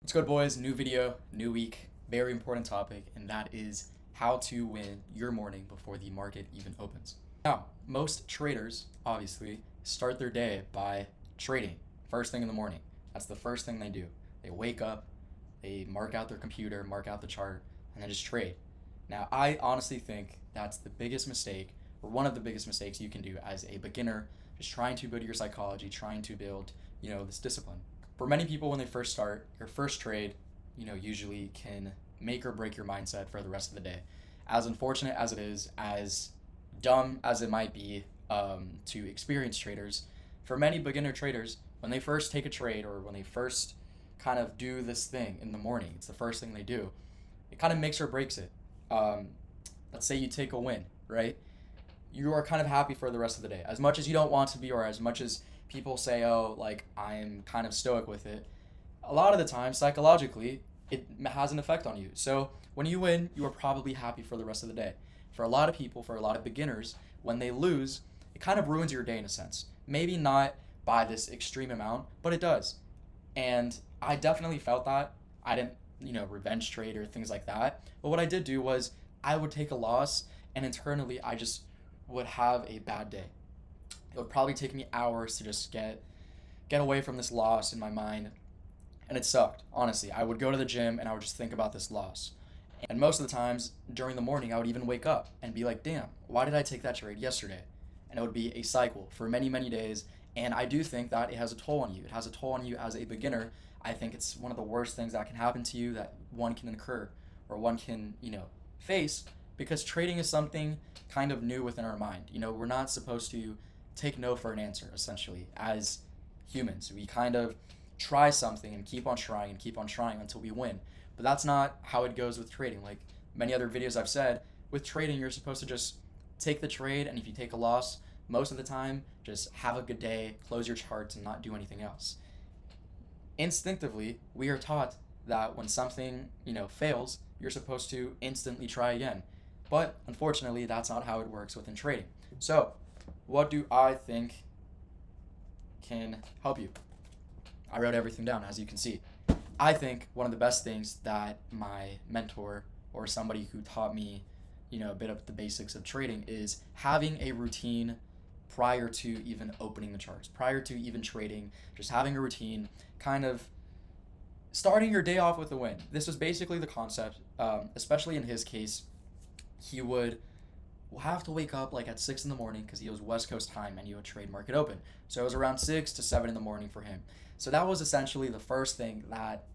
What's good, boys? New video, new week, very important topic, and that is how to win your morning before the market even opens. Now, most traders obviously start their day by trading first thing in the morning. That's the first thing they do. They wake up, they mark out their computer, mark out the chart, and then just trade. Now, I honestly think that's the biggest mistake, or one of the biggest mistakes you can do as a beginner, just trying to build your psychology, trying to build, this discipline. For many people, when they first start, your first trade, usually can make or break your mindset for the rest of the day. As unfortunate as it is, as dumb as it might be to experienced traders, for many beginner traders, when they first take a trade or when they first kind of do this thing in the morning, it's the first thing they do, it kind of makes or breaks it. Um, let's say you take a win, right? You are kind of happy for the rest of the day. As much as you don't want to be, or as much as people say, oh, like, I'm kind of stoic with it, a lot of the time, psychologically, it has an effect on you. So when you win, you are probably happy for the rest of the day. For a lot of people, for a lot of beginners, when they lose, it kind of ruins your day in a sense. Maybe not by this extreme amount, but it does. And I definitely felt that. I didn't, revenge trade or things like that. But what I did do was I would take a loss, and internally I just would have a bad day. It would probably take me hours to just get away from this loss in my mind, and it sucked. Honestly, I would go to the gym and I would just think about this loss. And most of the times during the morning, I would even wake up and be like, "Damn, why did I take that trade yesterday?" And it would be a cycle for many, many days. And I do think that it has a toll on you. It has a toll on you as a beginner. I think it's one of the worst things that can happen to you that one can incur or one can, face, because trading is something kind of new within our mind. We're not supposed to take no for an answer, essentially, as humans. We kind of try something and keep on trying and keep on trying until we win. But that's not how it goes with trading. Like many other videos I've said, with trading, you're supposed to just take the trade, and if you take a loss, most of the time, just have a good day, close your charts, and not do anything else. Instinctively, we are taught that when something, fails, you're supposed to instantly try again. But unfortunately, that's not how it works within trading. So, what do I think can help you? I wrote everything down, as you can see. I think one of the best things that my mentor or somebody who taught me, a bit of the basics of trading is having a routine prior to even opening the charts, prior to even trading, just having a routine, kind of starting your day off with a win. This was basically the concept, especially in his case. He would have to wake up like at 6 in the morning because he was West Coast time and he would trade market open. So it was around 6 to 7 in the morning for him. So that was essentially the first thing that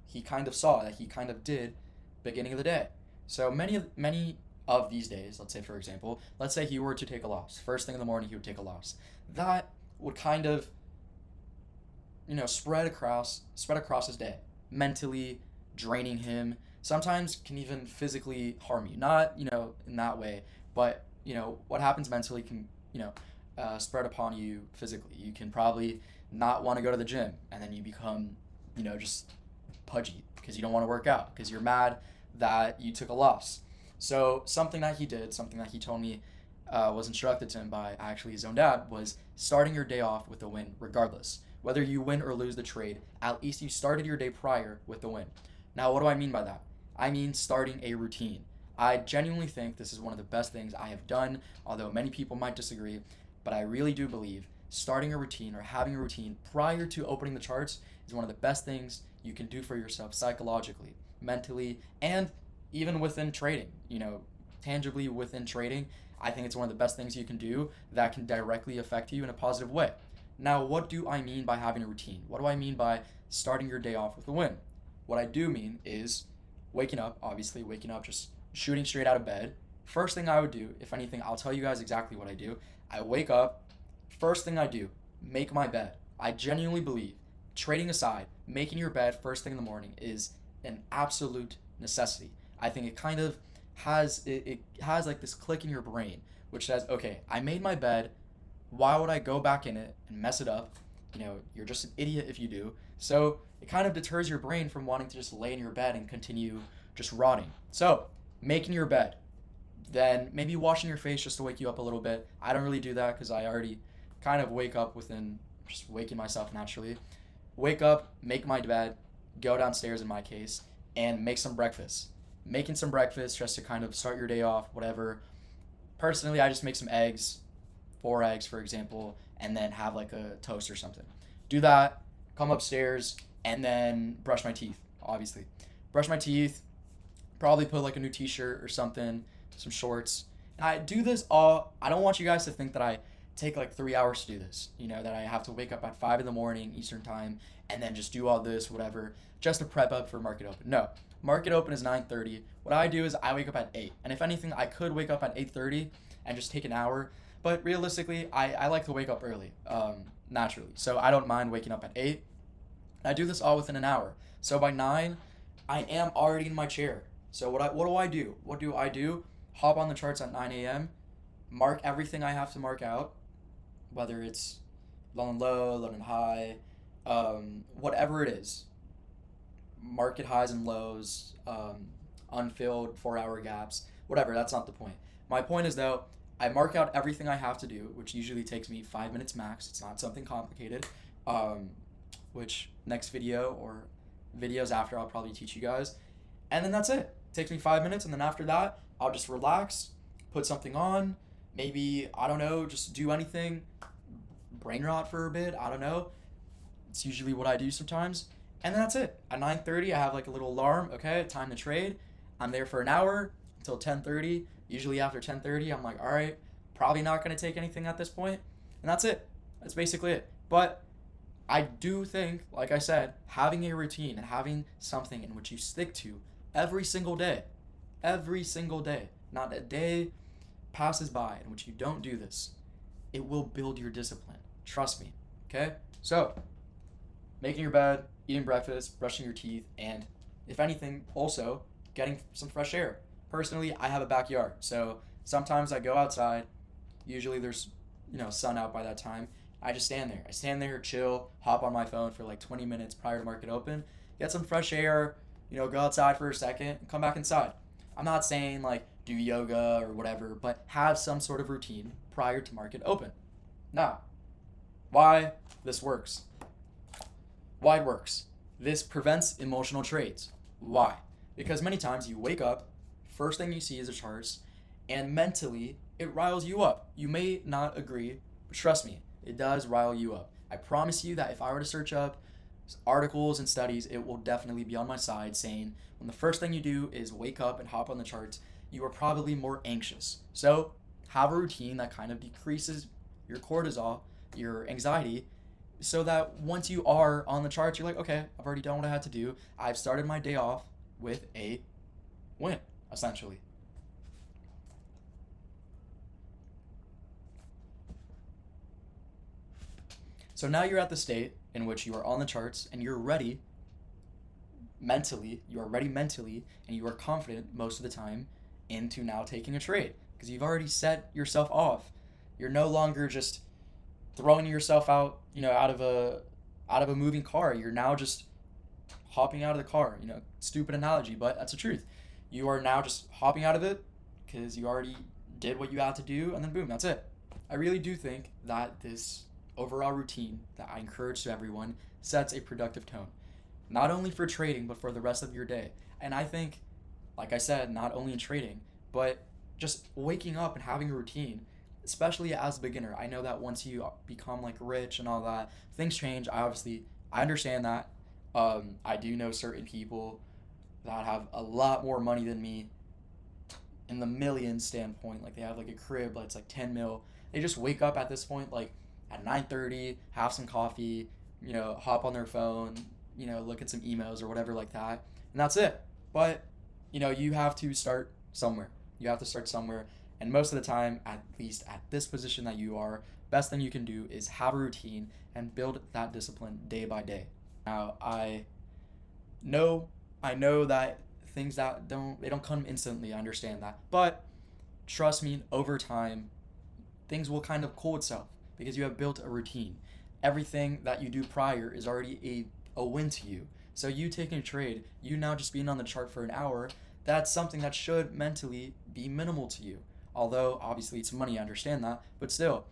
he kind of saw, that he kind of did beginning of the day. So many of these days, let's say for example, let's say he were to take a loss. First thing in the morning he would take a loss. That would kind of spread across his day, mentally draining him. Sometimes can even physically harm you. Not in that way, but what happens mentally can spread upon you physically. You can probably not want to go to the gym, and then you become just pudgy because you don't want to work out because you're mad that you took a loss. So something that he did, something that he told me was instructed to him by actually his own dad, was starting your day off with a win regardless. Whether you win or lose the trade, at least you started your day prior with a win. Now, what do I mean by that? I mean starting a routine. I genuinely think this is one of the best things I have done, although many people might disagree, but I really do believe starting a routine or having a routine prior to opening the charts is one of the best things you can do for yourself psychologically, mentally, and even within trading, tangibly within trading. I think it's one of the best things you can do that can directly affect you in a positive way. Now, what do I mean by having a routine? What do I mean by starting your day off with a win? What I do mean is waking up, obviously, waking up, just shooting straight out of bed. First thing I would do, if anything, I'll tell you guys exactly what I do. I wake up, first thing I do, make my bed. I genuinely believe, trading aside, making your bed first thing in the morning is an absolute necessity. I think it kind of it has like this click in your brain which says, okay, I made my bed. Why would I go back in it and mess it up? You're just an idiot if you do. So it kind of deters your brain from wanting to just lay in your bed and continue just rotting. So making your bed, then maybe washing your face just to wake you up a little bit. I don't really do that because I already kind of wake up within just waking myself naturally. Wake up, make my bed, go downstairs in my case and make some breakfast. Making some breakfast just to kind of start your day off, whatever. Personally, I just make some eggs, 4 eggs for example, and then have like a toast or something. Do that, come upstairs, and then brush my teeth, obviously. Brush my teeth, probably put like a new t-shirt or something, some shorts. And I do this all, I don't want you guys to think that I take like 3 hours to do this. You know, that I have to wake up at 5 in the morning Eastern time and then just do all this, whatever, just to prep up for market open. No, market open is 9:30. What I do is I wake up at 8. And if anything, I could wake up at 8:30 and just take an hour. But realistically, I like to wake up early, naturally. So I don't mind waking up at 8. I do this all within an hour. So by 9, I am already in my chair. So what do I do? What do I do? Hop on the charts at 9 a.m., mark everything I have to mark out, whether it's London low, London high, whatever it is. Market highs and lows, unfilled 4-hour gaps, whatever, that's not the point. My point is though, I mark out everything I have to do, which usually takes me 5 minutes max. It's not something complicated, which next video or videos after I'll probably teach you guys. And then that's it. It takes me 5 minutes, and then after that, I'll just relax, put something on, maybe, I don't know, just do anything, brain rot for a bit, I don't know. It's usually what I do sometimes. And that's it. At 9:30, I have like a little alarm, okay, time to trade. I'm there for an hour until 10:30. Usually after 10:30, I'm like, all right, probably not going to take anything at this point. And that's it. That's basically it. But I do think, like I said, having a routine and having something in which you stick to every single day, not a day passes by in which you don't do this, it will build your discipline. Trust me, okay? So, making your bed, eating breakfast, brushing your teeth, and if anything, also getting some fresh air. Personally, I have a backyard, so sometimes I go outside. Usually there's, sun out by that time. I just stand there. I stand there, chill, hop on my phone for like 20 minutes prior to market open, get some fresh air, go outside for a second, and come back inside. I'm not saying like do yoga or whatever, but have some sort of routine prior to market open. Now, why this works? Why it works? This prevents emotional trades. Why? Because many times you wake up, first thing you see is the charts, and mentally it riles you up. You may not agree, but trust me, it does rile you up. I promise you that if I were to search up articles and studies, it will definitely be on my side saying when the first thing you do is wake up and hop on the charts, you are probably more anxious. So have a routine that kind of decreases your cortisol, your anxiety, so that once you are on the charts, you're like, okay, I've already done what I had to do. I've started my day off with a win, essentially. So now you're at the state in which you are on the charts and you're ready mentally, and you are confident most of the time into now taking a trade because you've already set yourself off. You're no longer just throwing yourself out, out of a moving car. You're now just hopping out of the car. Stupid analogy, but that's the truth. You are now just hopping out of it because you already did what you had to do, and then boom, that's it. I really do think that this overall routine that I encourage to everyone sets a productive tone, not only for trading, but for the rest of your day. And I think, like I said, not only in trading, but just waking up and having a routine, especially as a beginner. I know that once you become like rich and all that, things change. I understand that. I do know certain people that have a lot more money than me in the millions standpoint. Like they have like a crib that's like 10 mil. They just wake up at this point like at 9:30, have some coffee, hop on their phone, look at some emails or whatever like that. And that's it. But, you have to start somewhere. And most of the time, at least at this position that you are, best thing you can do is have a routine and build that discipline day by day. Now, I know that things that don't come instantly. I understand that. But trust me, over time, things will kind of cool itself because you have built a routine. Everything that you do prior is already a win to you. So you taking a trade, you now just being on the chart for an hour, that's something that should mentally be minimal to you. Although, obviously, it's money, I understand that. But still,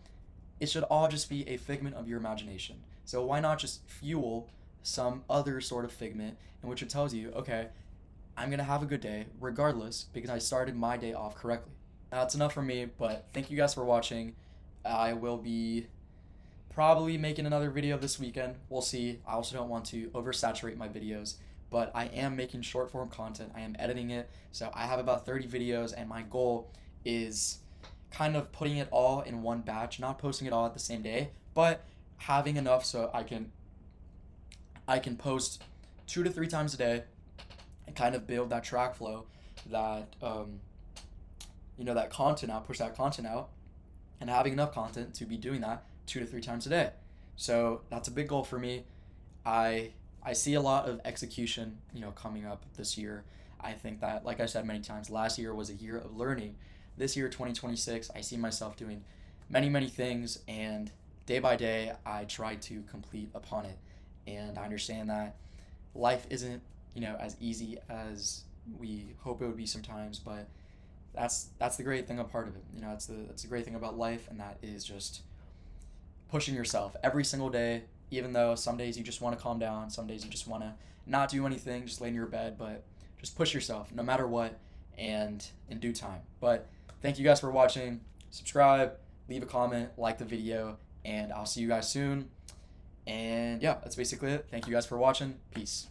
it should all just be a figment of your imagination. So why not just fuel some other sort of figment in which it tells you, okay, I'm going to have a good day regardless because I started my day off correctly. That's enough for me, but thank you guys for watching. I will be probably making another video this weekend. We'll see. I also don't want to oversaturate my videos, but I am making short form content. I am editing it. So I have about 30 videos, and my goal is kind of putting it all in one batch, not posting it all at the same day, but having enough so I can post 2 to 3 times a day and kind of build that track flow, that that content out, push that content out, and having enough content to be doing that 2 to 3 times a day. So that's a big goal for me. I see a lot of execution, coming up this year. I think that, like I said many times, last year was a year of learning. This year, 2026, I see myself doing many, many things, and day by day, I try to complete upon it. And I understand that life isn't, as easy as we hope it would be sometimes, but that's the great thing, a part of it. That's the great thing about life, and that is just pushing yourself every single day, even though some days you just want to calm down, some days you just want to not do anything, just lay in your bed, but just push yourself no matter what, and in due time. But thank you guys for watching. Subscribe, leave a comment, like the video, and I'll see you guys soon. And yeah, that's basically it. Thank you guys for watching. Peace.